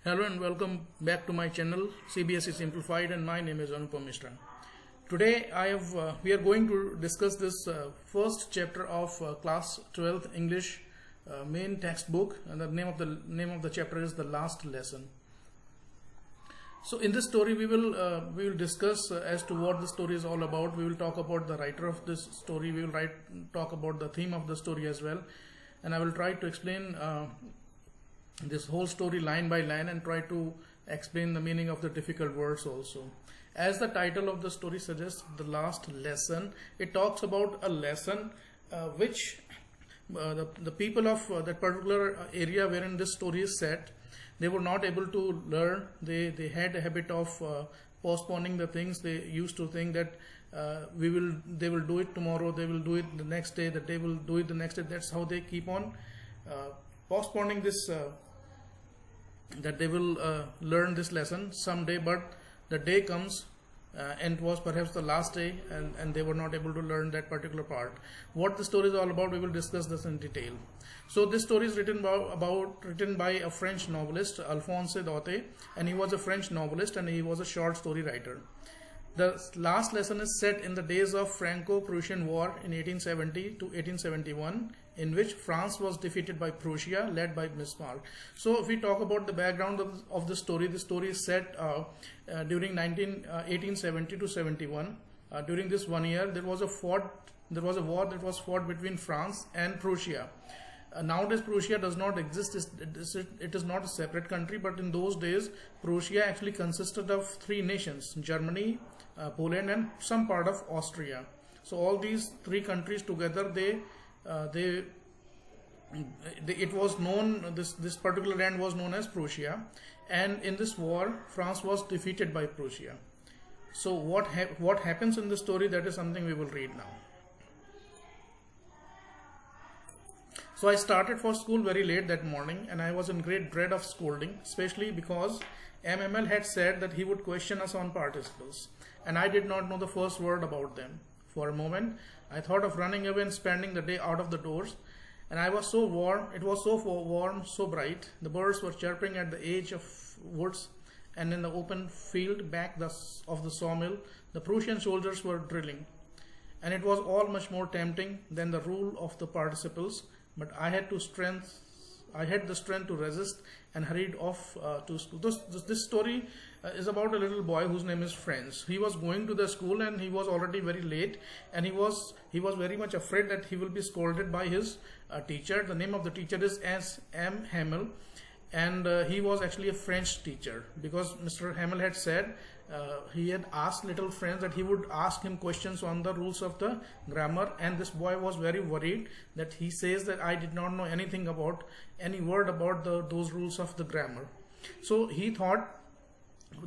Hello and welcome back to my channel CBSE Simplified, and my name is Anupam Mishra. Today we are going to discuss this first chapter of class 12th English main textbook, and the name of the chapter is The Last Lesson. So in this story we will discuss as to what the story is all about. We will talk about the writer of this story. We will talk about the theme of the story as well, and I will try to explain this whole story line by line and try to explain the meaning of the difficult words also. As the title of the story suggests, The Last Lesson, it talks about a lesson which the people of that particular area wherein this story is set, they were not able to learn. They had a habit of postponing the things. They used to think that they will do it tomorrow, they will do it the next day, that they will do it the next day. That's how they keep on postponing this, that they will learn this lesson someday, but the day comes and it was perhaps the last day, and they were not able to learn that particular part. What the story is all about, we will discuss this in detail. So this story is written by a French novelist, Alphonse Daudet, and he was a French novelist and he was a short story writer. The last lesson is set in the days of Franco-Prussian War in 1870 to 1871, in which France was defeated by Prussia, led by Bismarck. So if we talk about the background of the story is set during 1870 to 71. During this 1 year, there was a war that was fought between France and Prussia. Nowadays Prussia does not exist. It is not a separate country, but in those days Prussia actually consisted of three nations: Germany, Poland, and some part of Austria. So all these three countries together, it was known, this particular land was known as Prussia, and in this war France was defeated by Prussia. So what happens in the story, that is something we will read now. So I started for school very late that morning, and I was in great dread of scolding, especially because MML had said that he would question us on participles, and I did not know the first word about them. For a moment, I thought of running away and spending the day out of the doors, and I was so warm. It was so warm, so bright. The birds were chirping at the edge of woods, and in the open field back of the sawmill, the Prussian soldiers were drilling, and it was all much more tempting than the rule of the participles. But I had the strength to resist and hurried off to school. This story is about a little boy whose name is Franz. He was going to the school and he was already very late, and he was very much afraid that he will be scolded by his teacher. The name of the teacher is S.M. Hamel, and he was actually a French teacher, because Mr. Hamel had said he had asked little Franz that he would ask him questions on the rules of the grammar, and this boy was very worried that he says that I did not know anything about any word about those rules of the grammar. So he thought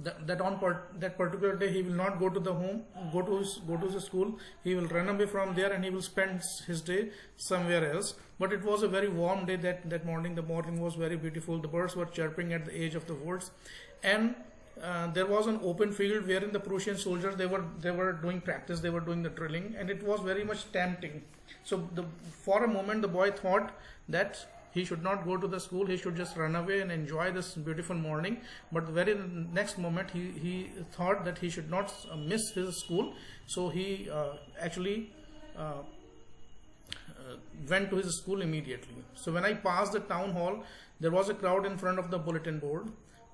that on that particular day he will not go to the school. He will run away from there and he will spend his day somewhere else. But it was a very warm day that morning. The morning was very beautiful. The birds were chirping at the edge of the woods, and there was an open field wherein the Prussian soldiers, they were doing practice, they were doing the drilling, and it was very much tempting. So for a moment the boy thought that he should not go to the school, he should just run away and enjoy this beautiful morning. But the very next moment he thought that he should not miss his school. So he actually went to his school immediately. So when I passed the town hall, there was a crowd in front of the bulletin board.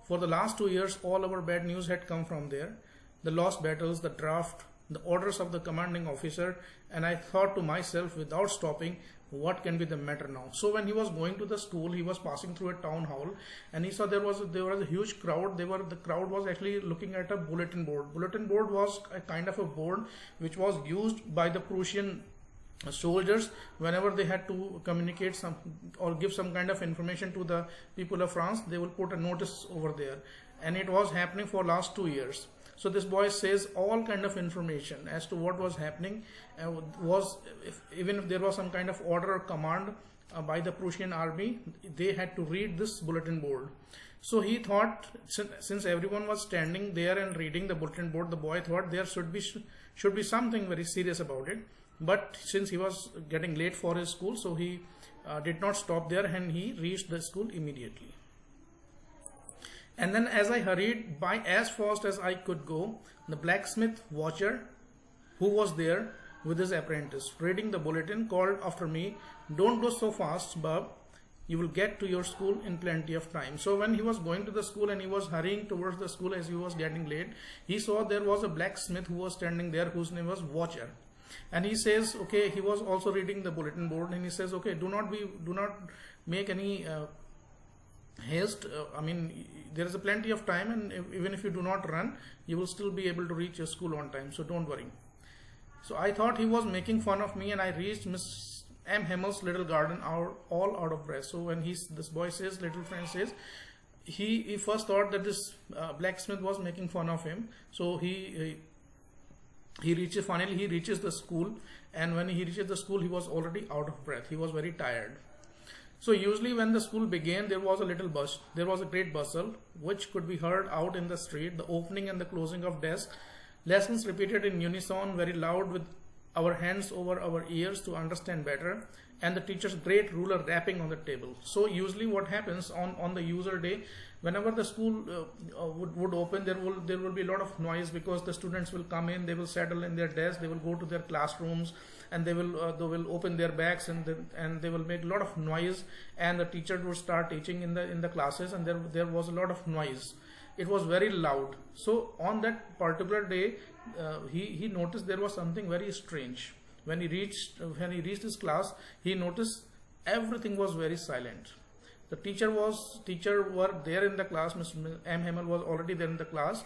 For the last 2 years, all our bad news had come from there. The lost battles, the draft, the orders of the commanding officer, and I thought to myself without stopping, what can be the matter now? So when he was going to the school, he was passing through a town hall, and he saw there was a huge crowd. The crowd was actually looking at a bulletin board. Bulletin board was a kind of a board which was used by the Prussian soldiers whenever they had to communicate some or give some kind of information to the people of France. They will put a notice over there, and it was happening for last 2 years. So this boy says all kind of information as to what was happening, even if there was some kind of order or command by the Prussian army, they had to read this bulletin board. So he thought, since everyone was standing there and reading the bulletin board, the boy thought there should be something very serious about it. But since he was getting late for his school, so he did not stop there and he reached the school immediately. And then as I hurried by as fast as I could go, the blacksmith watcher who was there with his apprentice reading the bulletin called after me, "Don't go so fast, bub. You will get to your school in plenty of time." So when he was going to the school and he was hurrying towards the school as he was getting late, he saw there was a blacksmith who was standing there whose name was Watcher. And he says, okay, he was also reading the bulletin board, and he says, okay, do not make any haste. I mean, there is a plenty of time, and even if you do not run, you will still be able to reach your school on time. So don't worry. So I thought he was making fun of me, and I reached Miss M. Hammel's little garden all out of breath. So when this boy says, little friend says, he first thought that this blacksmith was making fun of him. So he reaches the school, and when he reaches the school, he was already out of breath. He was very tired. So usually when the school began, there was a great bustle, which could be heard out in the street, the opening and the closing of desks, lessons repeated in unison, very loud, with our hands over our ears to understand better, and the teacher's great ruler rapping on the table. So usually what happens on the usual day, whenever the school would open, there will be a lot of noise, because the students will come in, they will settle in their desks, they will go to their classrooms, and they will open their bags, and they will make a lot of noise, and the teacher would start teaching in the classes, and there was a lot of noise. It was very loud. So on that particular day, he noticed there was something very strange. When he reached his class, he noticed everything was very silent. The teacher were there in the class. Mr. M. Hamel was already there in the class,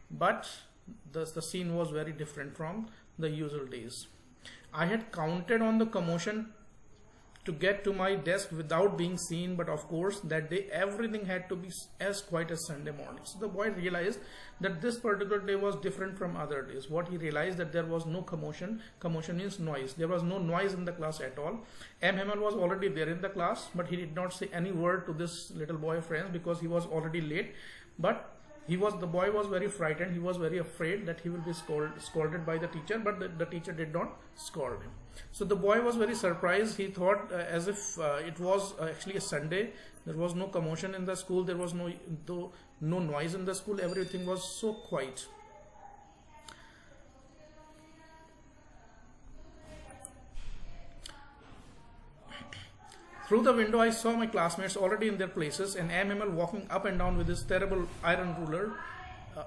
but the scene was very different from the usual days. I had counted on the commotion to get to my desk without being seen, but of course that day everything had to be as quiet as Sunday morning. So the boy realized that this particular day was different from other days. What he realized, that there was no commotion. Commotion means noise. There was no noise in the class at all. M. Hamel was already there in the class, but he did not say any word to this little boy friends, because he was already late. But the boy was very frightened. He was very afraid that he will be scolded by the teacher, but the teacher did not scold him. So the boy was very surprised. He thought as if it was actually a Sunday. There was no commotion in the school. There was no noise in the school. Everything was so quiet. Through the window, I saw my classmates already in their places, and M. Hamel walking up and down with his terrible iron ruler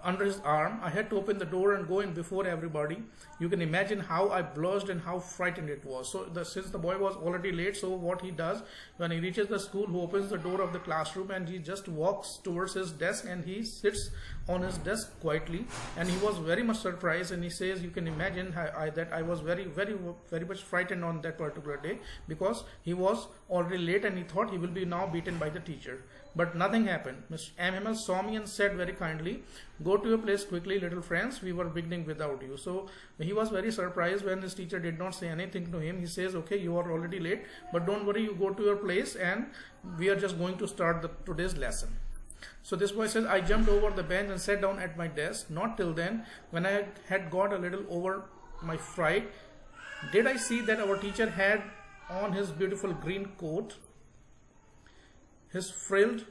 under his arm. I had to open the door and go in before everybody. You can imagine how I blushed and how frightened it was. So since the boy was already late, so what he does when he reaches the school, he opens the door of the classroom and he just walks towards his desk, and he sits on his desk quietly, and he was very much surprised, and he says, you can imagine that I was very, very, very much frightened on that particular day, because he was already late and he thought he will be now beaten by the teacher. But nothing happened. Mr. M. Hamel saw me and said very kindly, "Go to your place quickly, little friends. We were beginning without you." So he was very surprised when his teacher did not say anything to him. He says, "Okay, you are already late, but don't worry, you go to your place, and we are just going to start today's lesson." So this boy says, I jumped over the bench and sat down at my desk. Not till then, when I had got a little over my fright, did I see that our teacher had on his beautiful green coat, his frilled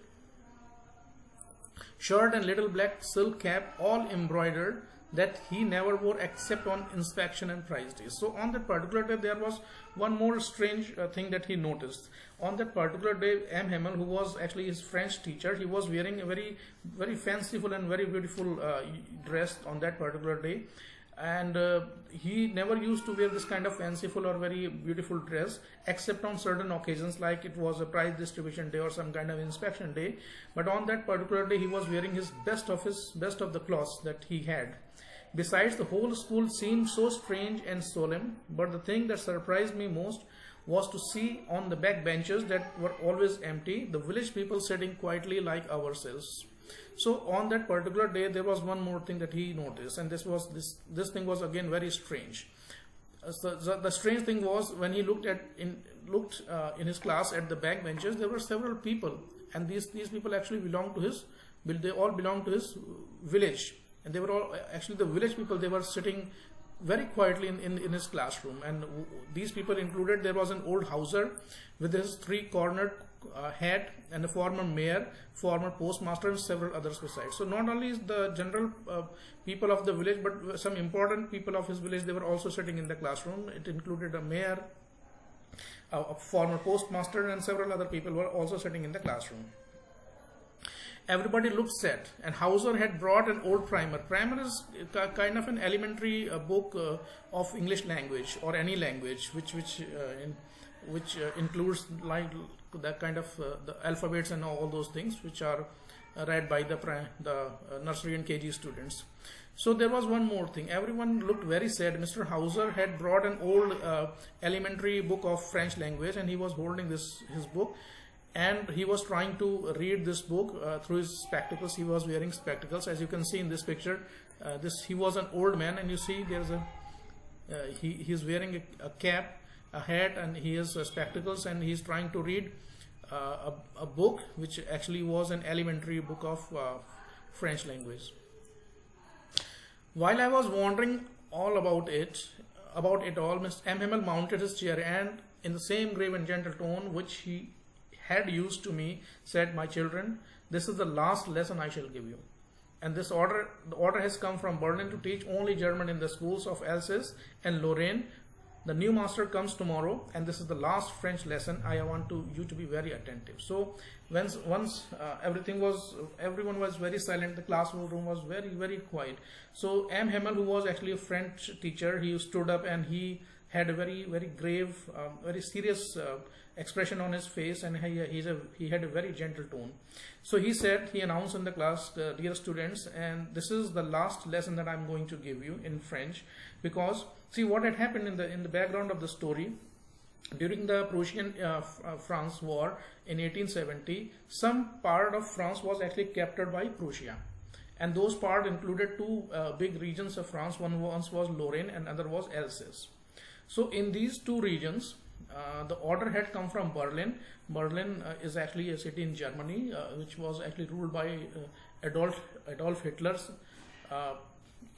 shirt and little black silk cap, all embroidered, that he never wore except on inspection and prize days. So on that particular day, there was one more strange thing that he noticed. On that particular day, M. Hamel, who was actually his French teacher, he was wearing a very, very fanciful and very beautiful dress on that particular day. And he never used to wear this kind of fanciful or very beautiful dress except on certain occasions, like it was a prize distribution day or some kind of inspection day. But on that particular day, he was wearing his best of the clothes that he had. Besides, the whole school seemed so strange and solemn, but the thing that surprised me most was to see on the back benches that were always empty, the village people sitting quietly like ourselves. So on that particular day, there was one more thing that he noticed, and this thing was again very strange. So the strange thing was, when he looked in his class at the back benches, there were several people, and these people actually belonged to his village, and they were all actually the village people. They were sitting very quietly in his classroom, and these people included, there was an old houser with his three-cornered head and a former mayor, former postmaster, and several others besides. So not only is the general people of the village, but some important people of his village, they were also sitting in the classroom. It included a mayor, a former postmaster, and several other people were also sitting in the classroom. Everybody looked sad, and Hauser had brought an old primer. Primer is kind of an elementary book of English language or any language, which includes like the kind of the alphabets and all those things which are read by the nursery and KG students. So there was one more thing. Everyone looked very sad. Mr. Hauser had brought an old elementary book of French language, and he was holding his book, and he was trying to read this book through his spectacles. He was wearing spectacles, as you can see in this picture. He was an old man, and you see there's he's wearing a cap, a hat, and he has spectacles, and he's trying to read a book which actually was an elementary book of French language. While I was wondering all about it all, Mr. M. Himmel mounted his chair and, in the same grave and gentle tone which he had used to me, said, "My children, this is the last lesson I shall give you. And the order has come from Berlin to teach only German in the schools of Alsace and Lorraine. The new master comes tomorrow, and this is the last French lesson. I want you to be very attentive." So once everyone was very silent, the classroom was very, very quiet. So M. Himmel, who was actually a French teacher, he stood up and he had a very, very grave, very serious expression on his face, and he had a very gentle tone. So he announced in the class, "Dear students, and this is the last lesson that I'm going to give you in French, because see what had happened in the background of the story. During the Prussian-France war in 1870, some part of France was actually captured by Prussia, and those part included two big regions of France. One was Lorraine and other was Alsace. So in these two regions, the order had come from Berlin. Berlin is actually a city in Germany, which was actually ruled by Adolf Hitler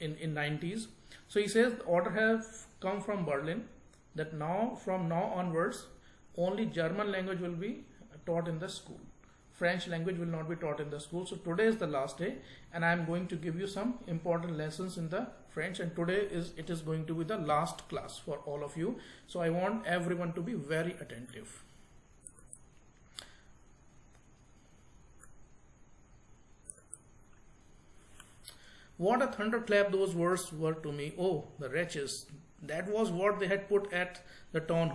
in 90s. So he says the order have come from Berlin that from now onwards, only German language will be taught in the school. French language will not be taught in the school. So today is the last day, and I am going to give you some important lessons in the French, and today it is going to be the last class for all of you. So I want everyone to be very attentive. What a thunderclap those words were to me. Oh, the wretches. That was what they had put at the town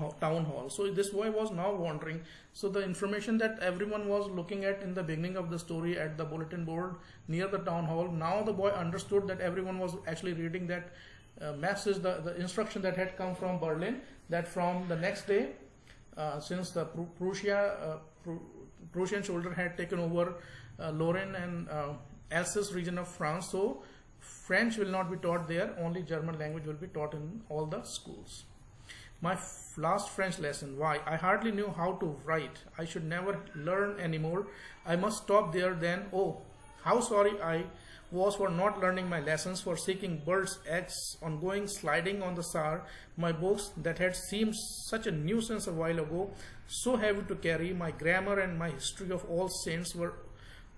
hall. So this boy was now wondering. So the information that everyone was looking at in the beginning of the story at the bulletin board near the town hall, now the boy understood that everyone was actually reading that message, the instruction that had come from Berlin, that from the next day, since the Prussian soldier had taken over Lorraine and Alsace region of France, so French will not be taught there, only German language will be taught in all the schools. My last French lesson. Why? I hardly knew how to write. I should never learn anymore. I must stop there then. Oh, how sorry I was for not learning my lessons, for seeking birds' eggs, on going sliding on the Saar. My books that had seemed such a nuisance a while ago, so heavy to carry. My grammar and my history of all saints were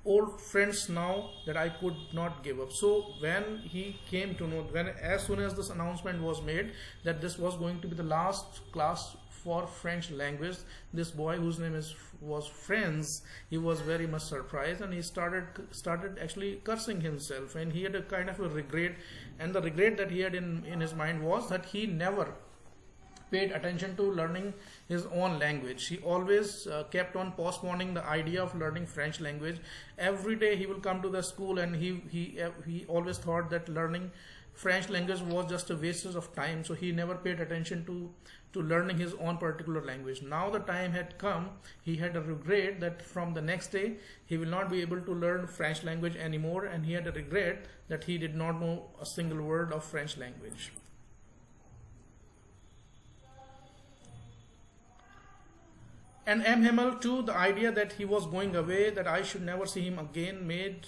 old friends now that I could not give up. So when he came to know, as soon as this announcement was made that this was going to be the last class for French language, this boy whose name was Franz, he was very much surprised, and he started actually cursing himself, and he had a kind of a regret, and the regret that he had in his mind was that he never paid attention to learning his own language. He always kept on postponing the idea of learning French language. Every day he will come to the school, and he always thought that learning French language was just a waste of time. So he never paid attention to learning his own particular language. Now the time had come. He had a regret that from the next day he will not be able to learn French language anymore, and he had a regret that he did not know a single word of French language. And M. Himmel too, the idea that he was going away, that I should never see him again, made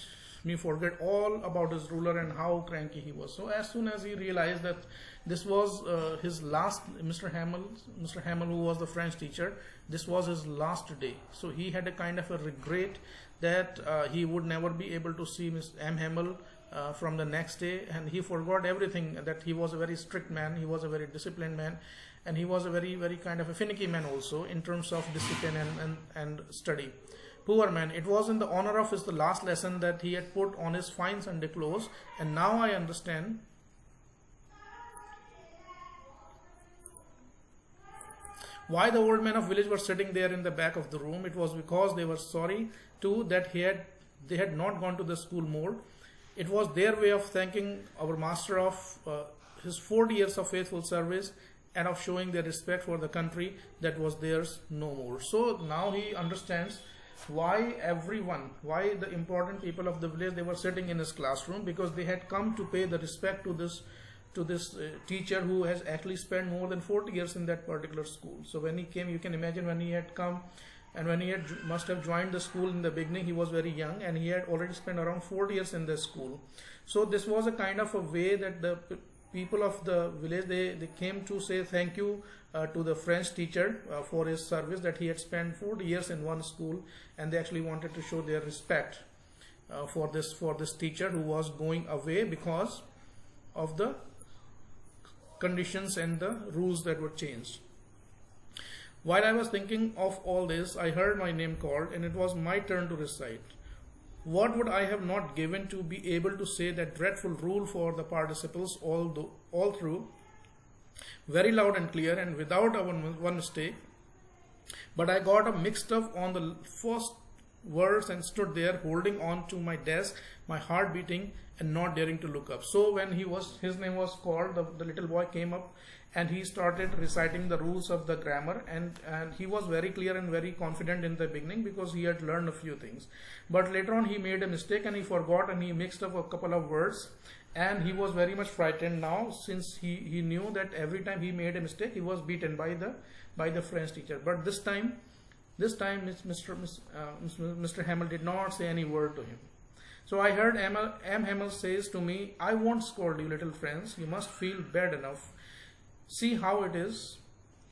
he forget all about his ruler and how cranky he was. So as soon as he realized that this was his last, Mr. Hamel, who was the French teacher, this was his last day. So he had a kind of a regret that he would never be able to see Mr. M. Hamel from the next day, and he forgot everything, that he was a very strict man, he was a very disciplined man, and he was a very, very kind of a finicky man also in terms of discipline and study. Poor man, it was in the honor of the last lesson that he had put on his fine Sunday clothes, and now I understand why the old men of village were sitting there in the back of the room. It was because they were sorry too that they had not gone to the school more. It was their way of thanking our master of his 40 years of faithful service and of showing their respect for the country that was theirs no more. So now he understands why the important people of the village, they were sitting in his classroom, because they had come to pay the respect to this teacher who has actually spent more than 40 years in that particular school. So when he came, you can imagine when he had come and when he must have joined the school in the beginning, he was very young and he had already spent around 40 years in the school. So this was a kind of a way that the people of the village, they came to say thank you to the French teacher for his service, that he had spent 40 years in one school, and they actually wanted to show their respect for this teacher who was going away because of the conditions and the rules that were changed. While I was thinking of all this, I heard my name called, and it was my turn to recite. What would I have not given to be able to say that dreadful rule for the participles all through, very loud and clear and without one mistake? But I got mixed up on the first words and stood there holding on to my desk, my heart beating and not daring to look up. So when his name was called, the little boy came up and he started reciting the rules of the grammar, and he was very clear and very confident in the beginning because he had learned a few things. But later on he made a mistake and he forgot and he mixed up a couple of words, and he was very much frightened now, since he knew that every time he made a mistake he was beaten by the French teacher. But this time Mr. Hamel did not say any word to him. So I heard M. Hamel says to me, I won't scold you, little friends. You must feel bad enough. See how it is.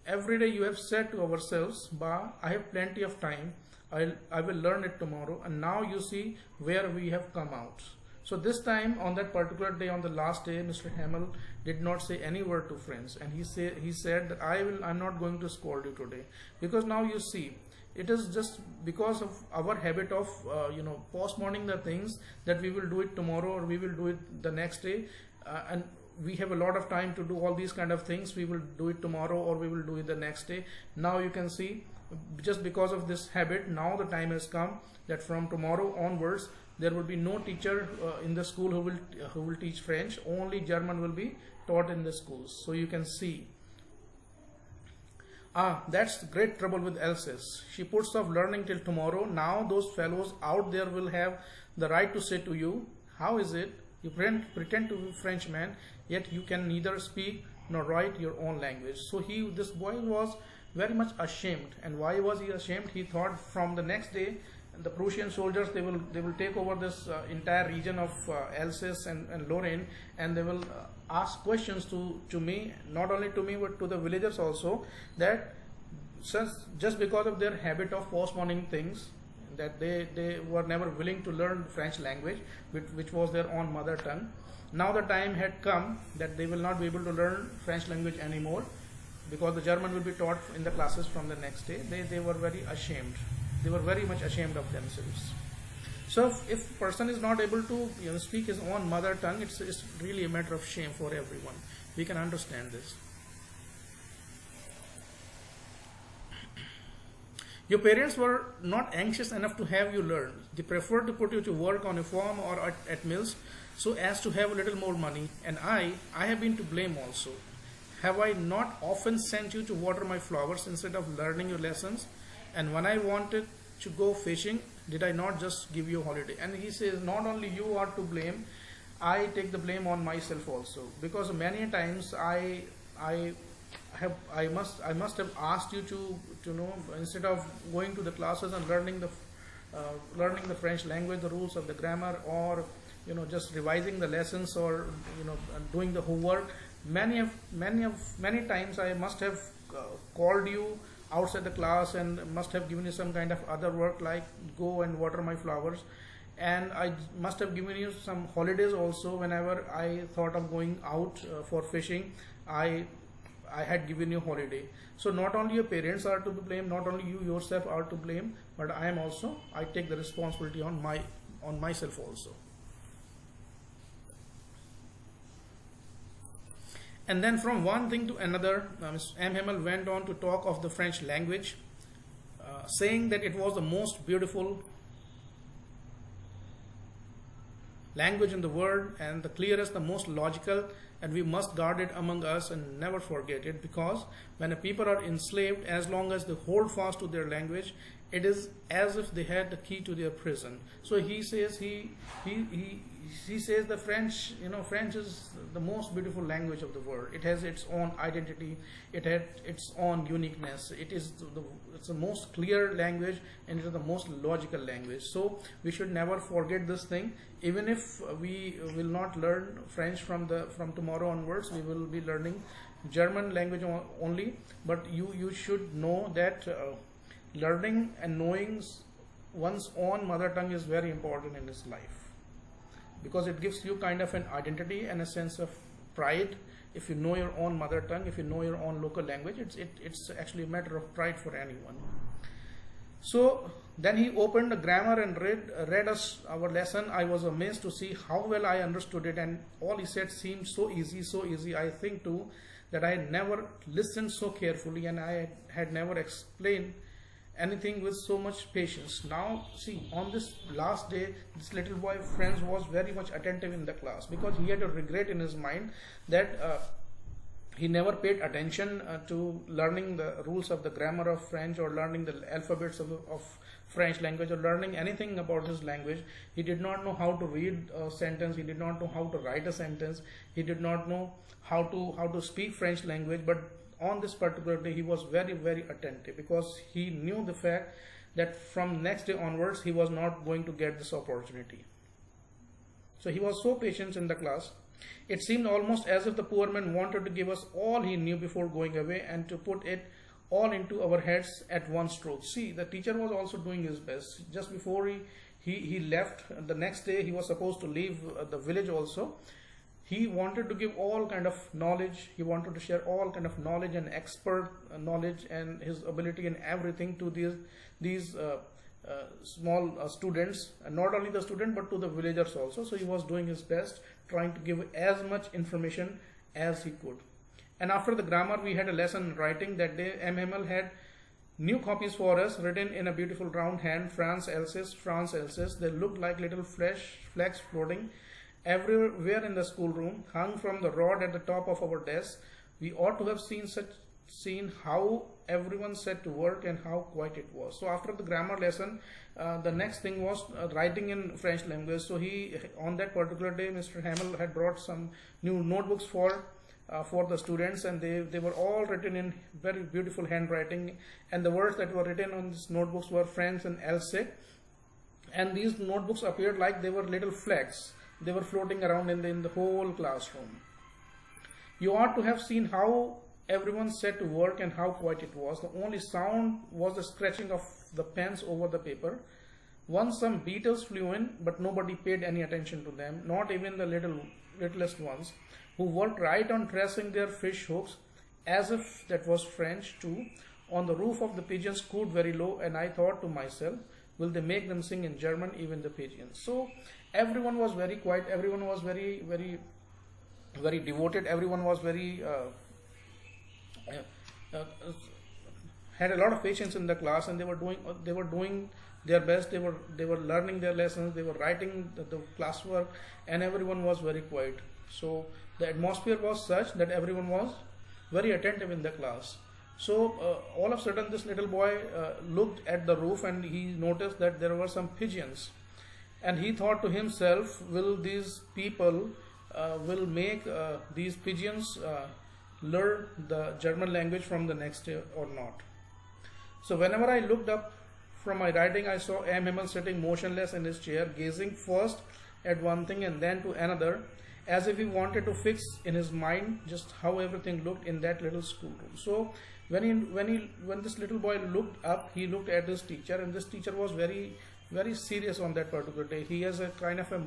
Every day you have said to ourselves, bah, I have plenty of time. I will learn it tomorrow. And now you see where we have come out. So this time, on that particular day, on the last day, Mr. Hamel did not say any word to friends. And he said that I'm not going to scold you today. Because now you see, it is just because of our habit of postponing the things, that we will do it tomorrow or we will do it the next day, and we have a lot of time to do all these kind of things. We will do it tomorrow or we will do it the next day. Now you can see, just because of this habit, now the time has come that from tomorrow onwards there will be no teacher in the school who will teach French. Only German will be taught in the schools. So you can see, that's great trouble with Alsace. She puts off learning till tomorrow. Now those fellows out there will have the right to say to you, how is it you pretend to be Frenchman, yet you can neither speak nor write your own language? So this boy was very much ashamed. And why was he ashamed? He thought from the next day the Prussian soldiers, they will take over this entire region of Alsace and Lorraine, and they will ask questions to me, not only to me but to the villagers also, that just because of their habit of postponing things, that they were never willing to learn French language, which was their own mother tongue. Now the time had come that they will not be able to learn French language anymore, because the German will be taught in the classes from the next day. They were very ashamed. They were very much ashamed of themselves. So if a person is not able to speak his own mother tongue, it's really a matter of shame for everyone. We can understand this. Your parents were not anxious enough to have you learn. They preferred to put you to work on a farm or at mills so as to have a little more money. And I have been to blame also. Have I not often sent you to water my flowers instead of learning your lessons? And when I wanted to go fishing, did I not just give you a holiday? And he says, not only you are to blame, I take the blame on myself also. Because many times I must have asked you to instead of going to the classes and learning learning the French language, the rules of the grammar, or just revising the lessons, or doing the homework. Many times I must have called you outside the class and must have given you some kind of other work, like go and water my flowers, and I must have given you some holidays also. Whenever I thought of going out for fishing, I had given you holiday. So not only your parents are to be blamed, not only you yourself are to blame, but I take the responsibility on myself also. And then from one thing to another, Mr. M. Hamel went on to talk of the French language, saying that it was the most beautiful language in the world, and the clearest, the most logical, and we must guard it among us and never forget it, because when a people are enslaved, as long as they hold fast to their language, it is as if they had the key to their prison. So he says he says the French, French is the most beautiful language of the world. It has its own identity, it had its own uniqueness. It's the most clear language, and it is the most logical language. So we should never forget this thing. Even if we will not learn French from tomorrow onwards, we will be learning German language only. But you should know that learning and knowing one's own mother tongue is very important in his life, because it gives you kind of an identity and a sense of pride. If you know your own mother tongue, if you know your own local language, it's actually a matter of pride for anyone. So then he opened the grammar and read us our lesson. I was amazed to see how well I understood it, and all he said seemed so easy. I think too that I had never listened so carefully, and I had never explained anything with so much patience. Now see, on this last day, this little boy Franz was very much attentive in the class, because he had a regret in his mind that he never paid attention to learning the rules of the grammar of French, or learning the alphabets of French language, or learning anything about his language. He did not know how to read a sentence, he did not know how to write a sentence, he did not know how to speak French language. But on this particular day, he was very, very attentive, because he knew the fact that from next day onwards he was not going to get this opportunity. So he was so patient in the class. It seemed almost as if the poor man wanted to give us all he knew before going away, and to put it all into our heads at one stroke. See, the teacher was also doing his best. Just before he left, the next day he was supposed to leave the village also. He wanted to give all kind of knowledge. He wanted to share all kind of knowledge and expert knowledge and his ability and everything to these small students, and not only the student but to the villagers also. So he was doing his best, trying to give as much information as he could. And after the grammar, we had a lesson in writing. That day M. Hamel had new copies for us, written in a beautiful round hand, France, Alsace, France, Alsace. They looked like little flags floating everywhere in the schoolroom, hung from the rod at the top of our desk. We ought to have seen how everyone set to work and how quiet it was. So after the grammar lesson, the next thing was writing in French language. So on that particular day, Mr. Hamel had brought some new notebooks for the students, and they were all written in very beautiful handwriting, and the words that were written on these notebooks were France and Alsace. And these notebooks appeared like they were little flags. They were floating around in the whole classroom. You ought to have seen how everyone set to work and how quiet it was. The only sound was the scratching of the pens over the paper. Once some beetles flew in, but nobody paid any attention to them, not even the littlest ones, who worked right on tracing their fish hooks, as if that was French too. On the roof of the pigeons cooed very low, and I thought to myself, will they make them sing in German, even the pigeons? So everyone was very quiet, everyone was very, very, very devoted, everyone was very had a lot of patience in the class, and they were doing their best. They were learning their lessons, they were writing the classwork, and everyone was very quiet. So the atmosphere was such that everyone was very attentive in the class. So all of a sudden, this little boy looked at the roof, and he noticed that there were some pigeons, and he thought to himself, will these people will make these pigeons learn the German language from the next day or not? So whenever I looked up from my writing, I saw M. Himmel sitting motionless in his chair, gazing first at one thing and then to another, as if he wanted to fix in his mind just how everything looked in that little schoolroom. So when this little boy looked up, he looked at his teacher, and this teacher was very serious on that particular day. He has a kind of a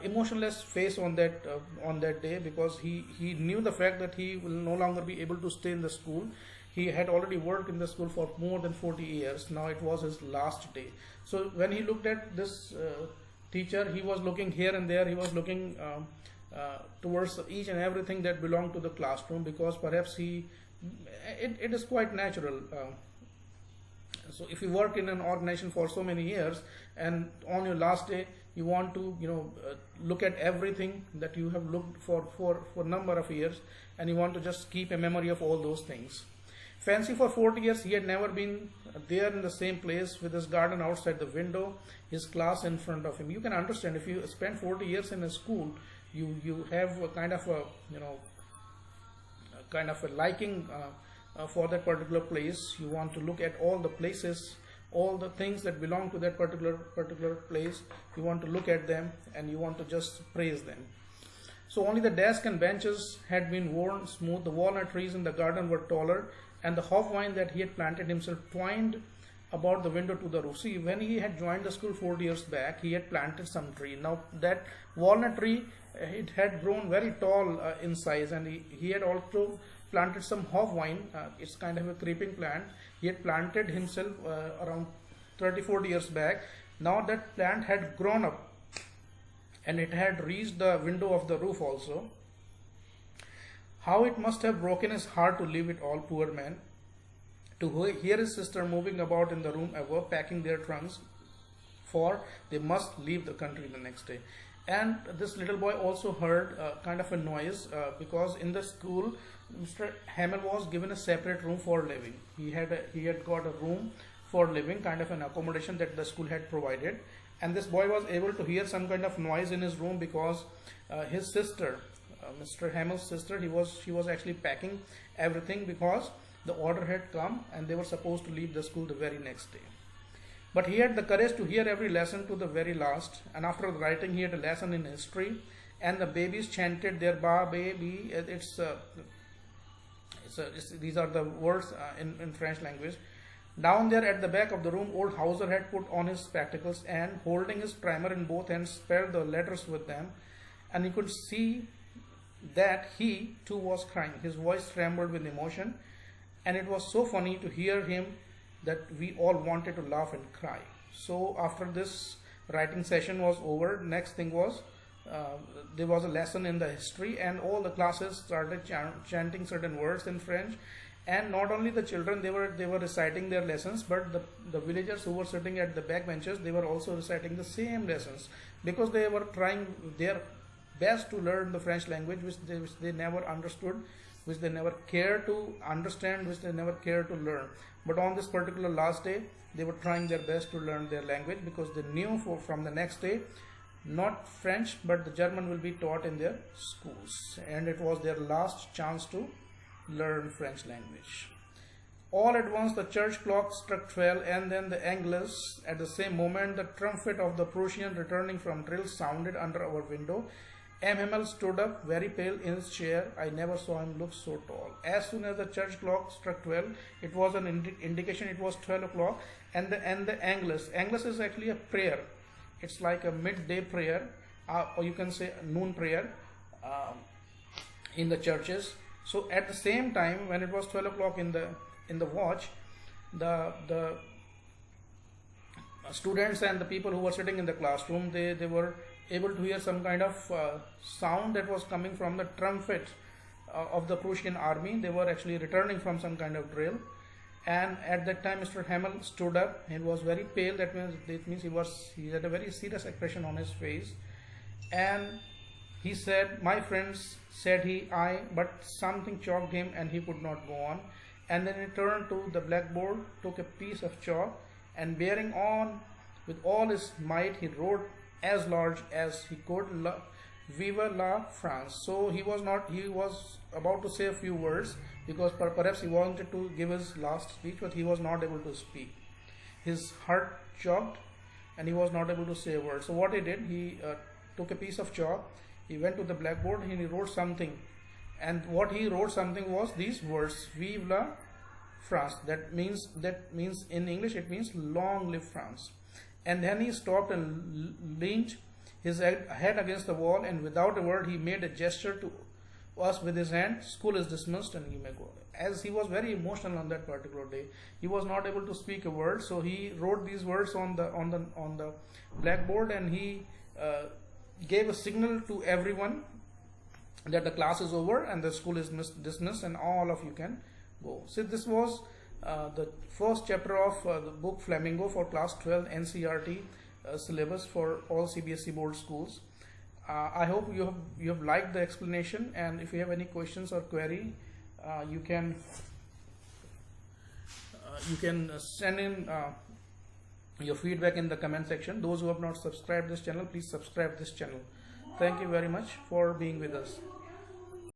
emotionless face on that day, because he knew the fact that he will no longer be able to stay in the school. He had already worked in the school for more than 40 years. Now it was his last day. So when he looked at this teacher, he was looking here and there. He was looking towards each and everything that belonged to the classroom, because perhaps it is quite natural. So if you work in an organization for so many years, and on your last day you want to look at everything that you have looked for a number of years, and you want to just keep a memory of all those things. Fancy, for 40 years he had never been there in the same place, with his garden outside the window, his class in front of him. You can understand, if you spend 40 years in a school, you have a kind of a liking for that particular place. You want to look at all the places, all the things that belong to that particular place. You want to look at them and you want to just praise them. So only the desk and benches had been worn smooth. The walnut trees in the garden were taller, and the hop-vine that he had planted himself twined about the window to the roof. See, when he had joined the school 40 years back, he had planted some tree. Now that walnut tree, it had grown very tall in size, and he had also planted some hop-vine. It's kind of a creeping plant. He had planted himself around 30-40 years back. Now that plant had grown up, and it had reached the window of the roof also. How it must have broken his heart to leave it all, poor man, to hear his sister moving about in the room above, packing their trunks, for they must leave the country the next day. And this little boy also heard kind of a noise, because in the school, Mr. Hamel was given a separate room for living. He had got a room for living, kind of an accommodation that the school had provided. And this boy was able to hear some kind of noise in his room, because his sister, Mr. Hamel's sister, she was actually packing everything, because the order had come and they were supposed to leave the school the very next day. But he had the courage to hear every lesson to the very last, and after writing he had a lesson in history, and the babies chanted their ba baby. These are the words in French language. Down there at the back of the room, old Hauser had put on his spectacles, and holding his primer in both hands, spelled the letters with them, and you could see that he too was crying. His voice trembled with emotion, and it was so funny to hear him that we all wanted to laugh and cry. So after this writing session was over, next thing was there was a lesson in the history, and all the classes started chanting certain words in French. And not only the children, they were reciting their lessons, but the villagers who were sitting at the back benches, they were also reciting the same lessons, because they were trying their best to learn the French language, which they never understood, which they never cared to understand, which they never cared to learn. But on this particular last day, they were trying their best to learn their language, because they knew from the next day, not French but the German will be taught in their schools, and it was their last chance to learn French language. All at once the church clock struck 12, and then the Angelus. At the same moment, the trumpet of the Prussian returning from drill sounded under our window. M. Himmel stood up, very pale, in his chair. I never saw him look so tall. As soon as the church clock struck 12, it was an indication it was 12 o'clock, and the Angelus. Angelus is actually a prayer. It's like a midday prayer, or you can say noon prayer in the churches. So at the same time, when it was 12 o'clock in the watch, the students and the people who were sitting in the classroom, they were able to hear some kind of sound that was coming from the trumpet of the Prussian army. They were actually returning from some kind of drill. And at that time, Mr. Hamel stood up. He was very pale. That means he had a very serious expression on his face. And he said, "My friends," said he, but something choked him and he could not go on. And then he turned to the blackboard, took a piece of chalk, and bearing on with all his might, he wrote as large as he could, "Vive la France." So he was about to say a few words, because perhaps he wanted to give his last speech, but he was not able to speak. his heart choked and he was not able to say a word. So what he did, he took a piece of chalk, he went to the blackboard and he wrote something, and what he wrote something was these words: Vive la France. That means in English it means long live France. And then he stopped and leaned his head against the wall, and without a word he made a gesture to us with his hand: school is dismissed and you may go. As he was very emotional on that particular day, he was not able to speak a word, so he wrote these words on the blackboard, and he gave a signal to everyone that the class is over and the school is dismissed and all of you can go. So this was the first chapter of the book Flamingo for class 12 NCERT syllabus for all CBSE board schools. I hope you have liked the explanation, and if you have any questions or query, you can send in your feedback in the comment section. Those who have not subscribed this channel, please subscribe this channel. Thank you very much for being with us.